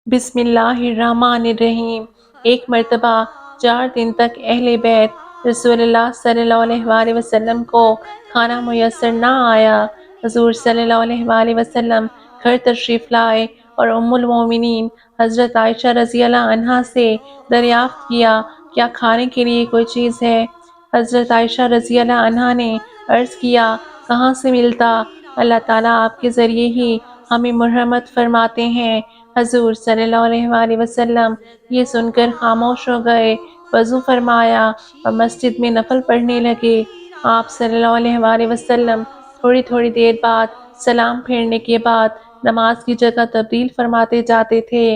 بسم اللہ الرحمن الرحیم۔ ایک مرتبہ 4 دن تک اہل بیت رسول اللہ صلی اللہ علیہ وآلہ وسلم کو کھانا میسر نہ آیا۔ حضور صلی اللہ علیہ وآلہ وسلم گھر تشریف لائے اور ام المومنین حضرت عائشہ رضی اللہ عنہا سے دریافت کیا کیا کھانے کے لیے کوئی چیز ہے؟ حضرت عائشہ رضی اللہ عنہا نے عرض کیا کہاں سے ملتا، اللہ تعالیٰ آپ کے ذریعے ہی ہمیں مرحمت فرماتے ہیں۔ حضور صلی اللہ علیہ وآلہ وسلم یہ سن کر خاموش ہو گئے، وضو فرمایا اور مسجد میں نفل پڑھنے لگے۔ آپ صلی اللہ علیہ وآلہ وسلم تھوڑی تھوڑی دیر بعد سلام پھیرنے کے بعد نماز کی جگہ تبدیل فرماتے جاتے تھے۔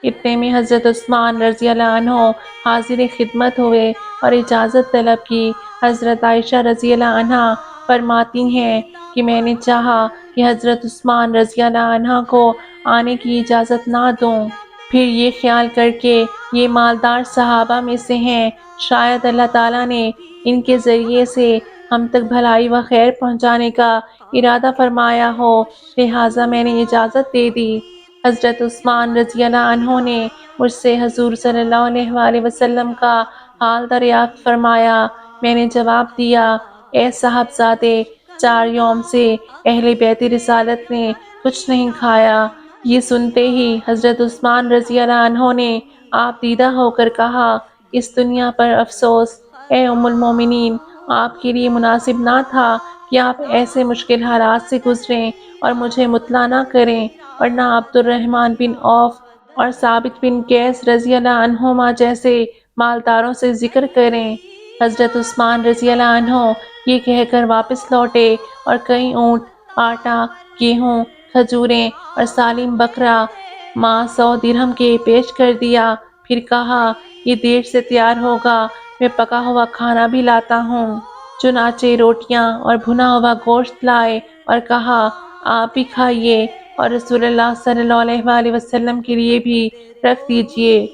اتنے میں حضرت عثمان رضی اللہ عنہ حاضر خدمت ہوئے اور اجازت طلب کی۔ حضرت عائشہ رضی اللہ عنہا فرماتی ہیں کہ میں نے چاہا کہ حضرت عثمان رضی اللہ عنہ کو آنے کی اجازت نہ دوں، پھر یہ خیال کر کے یہ مالدار صحابہ میں سے ہیں، شاید اللہ تعالیٰ نے ان کے ذریعے سے ہم تک بھلائی و خیر پہنچانے کا ارادہ فرمایا ہو، لہٰذا میں نے اجازت دے دی۔ حضرت عثمان رضی اللہ عنہ نے مجھ سے حضور صلی اللہ علیہ وآلہ وسلم کا حال دریافت فرمایا۔ میں نے جواب دیا، اے صاحبزادے، 4 یوم سے اہل بیت رسالت نے کچھ نہیں کھایا۔ یہ سنتے ہی حضرت عثمان رضی اللہ عنہ نے آپ دیدہ ہو کر کہا، اس دنیا پر افسوس، اے ام المومنین، آپ کے لیے مناسب نہ تھا کہ آپ ایسے مشکل حالات سے گزریں اور مجھے مطلع نہ کریں، ورنہ عبد الرحمن بن عوف اور ثابت بن قیس رضی اللہ عنہما جیسے مالداروں سے ذکر کریں۔ حضرت عثمان رضی اللہ عنہ یہ کہہ کر واپس لوٹے اور کئی اونٹ، آٹا، گیہوں، کھجوریں اور سالم بکرا ماہ 100 درہم کے پیش کر دیا، پھر کہا یہ دیر سے تیار ہوگا، میں پکا ہوا کھانا بھی لاتا ہوں۔ چنانچہ روٹیاں اور بھنا ہوا گوشت لائے اور کہا آپ بھی کھائیے اور رسول اللہ صلی اللہ علیہ وآلہ وسلم کے لیے بھی رکھ دیجیے۔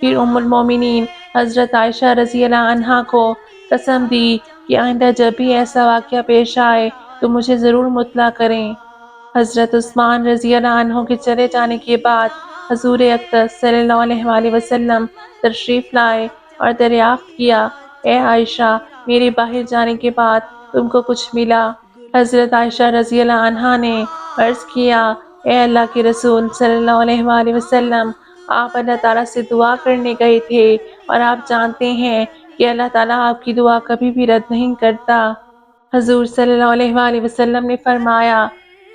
پھر ام المومنین حضرت عائشہ رضی اللہ عنہا کو قسم دی کہ آئندہ جب بھی ایسا واقعہ پیش آئے تو مجھے ضرور مطلع کریں۔ حضرت عثمان رضی اللہ عنہ کے چلے جانے کے بعد حضور اقدس صلی اللہ علیہ وآلہ وسلم تشریف لائے اور دریافت کیا، اے عائشہ، میرے باہر جانے کے بعد تم کو کچھ ملا؟ حضرت عائشہ رضی اللہ عنہا نے عرض کیا، اے اللہ کے رسول صلی اللہ علیہ وآلہ وسلم، آپ اللہ تعالیٰ سے دعا کرنے گئے تھے اور آپ جانتے ہیں کہ اللہ تعالیٰ آپ کی دعا کبھی بھی رد نہیں کرتا۔ حضور صلی اللہ علیہ وآلہ وسلم نے فرمایا،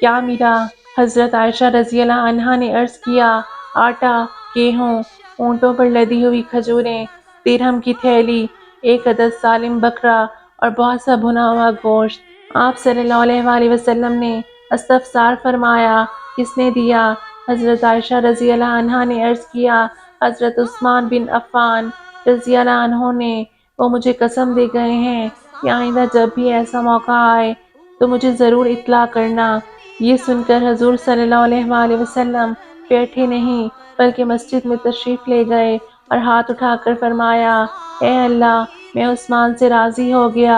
کیا ملا؟ حضرت عائشہ رضی اللہ عنہا نے عرض کیا، آٹا، گیہوں، اونٹوں پر لدی ہوئی کھجوریں، درہم کی تھیلی، 1 عدد سالم بکرا اور بہت سا بھنا ہوا گوشت۔ آپ صلی اللہ علیہ وآلہ وسلم نے استفسار فرمایا، کس نے دیا؟ حضرت عائشہ رضی اللہ عنہا نے عرض کیا، حضرت عثمان بن عفان رضی اللہ عنہ نے، وہ مجھے قسم دے گئے ہیں کہ آئندہ جب بھی ایسا موقع آئے تو مجھے ضرور اطلاع کرنا۔ یہ سن کر حضور صلی اللہ علیہ وآلہ وسلم بیٹھے نہیں بلکہ مسجد میں تشریف لے گئے اور ہاتھ اٹھا کر فرمایا، اے اللہ، میں عثمان سے راضی ہو گیا،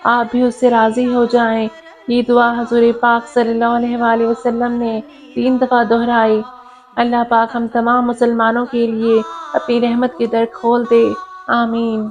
آپ بھی اس سے راضی ہو جائیں۔ یہ دعا حضور پاک صلی اللہ علیہ وآلہ وسلم نے 3 دفعہ دہرائی۔ اللہ پاک ہم تمام مسلمانوں کے لیے اپنی رحمت کے در کھول دے، آمین۔